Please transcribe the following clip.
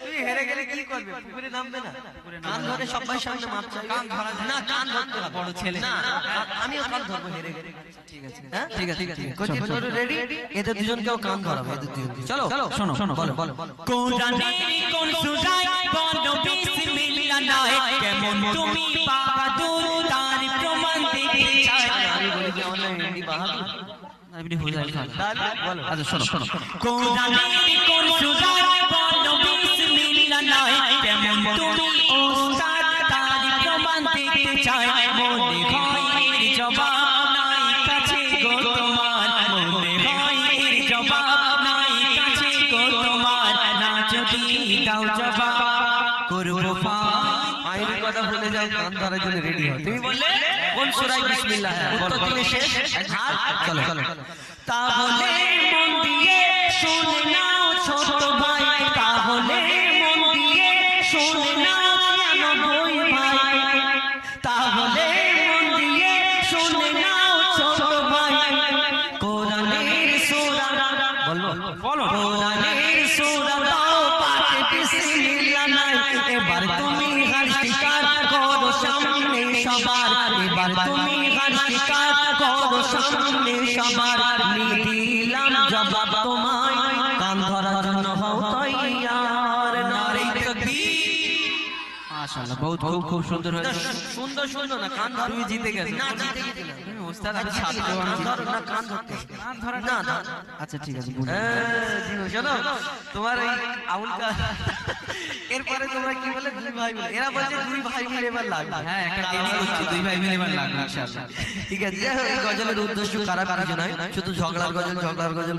তুমি হেরে গেলে কি করবে? পুকুরে নামবে না? কান ধরে সবাই সামনে মাপ চাই। কান ধরা না, কান ধরতে হবে। বড় ছেলে না, আমিও কান ধরবো হেরে গেলে। ঠিক আছে, হ্যাঁ ঠিক আছে, ঠিক আছে। কোচি তোর রেডি? এদের দুজনকেও কান ধরাবো, এদের দুজনকে। চলো শোনো শোনো, বলো বলো। কোরআনের কোন সূরায় বলো বিসমিল্লাহ নয়, কেমন তুমি বাহাদুর তার প্রমাণ দিতে চাই। আমি বলি যে অনলাইন হিন্দি বাহাদুর আপনি হয়ে যাবে তাহলে বলো। আচ্ছা শোনো শোনো, কোরআনের কোন সূরায় বলো বিসমিল্লাহ নয়, কেমন তুমি ওস্তাদ তার প্রমাণ দিতে চাই। মনে হয় এর জবাব নাই কাছে গো তোমার, মনে হয় এর জবাব নাই কাছে গো তোমার, না যদি দাও জবাব করবো আইনের কথা ভুলে যাও, কান ধরার জন্য রেডি হও। তুমি বললে কোন সূরায় বিসমিল্লাহ? উত্তর দিলে শেষ, এক হাত। চলো চলো। তাহলে মন দিয়ে শুনে নাও ছোট ভাই, তাহলে মন দিয়ে শুনে নাও 99 ভাই, তাহলে মন দিয়ে শুনে নাও ছোট ভাই। কোরআনের সূরা বলো বলো, কোরআনের সূরা দাও পাঠে বিসমিল্লাহ নাই। এবার তুমি হার স্বীকার করো সামনে সবার, এবার তুমি হার স্বীকার করো সামনে সবার। দিলাম জবাব তোমায়, কান ধরার জন্য হও তৈয়ার। নারে তাকবীর। মাশাআল্লাহ, বহুত খুব খুব সুন্দর হয়েছে। সুন্দর সুন্দর না, কান ধর। তুমি জিতে গেছো না, জিতে গেছি না তুমি ওস্তাদ, আমি ছাত্র, ছাত্র, আমি কান ধরো না, কান ধরতে কান ধরা না না। আচ্ছা ঠিক আছে। শোনো, তোমার এই আউল কা এরপরে তোমরা কি বলে? দুই ভাই বলে। এরা বলছে দুই ভাই মিলে এবার লাগবে। হ্যাঁ একটা টেনে করছি, দুই ভাই মিলে এবার লাগবে ইনশাআল্লাহ। ঠিক আছে, এই গজলের উদ্দেশ্য খারাপ কিছু নয়, শুধু ঝগড়ার গজল, ঝগড়ার গজল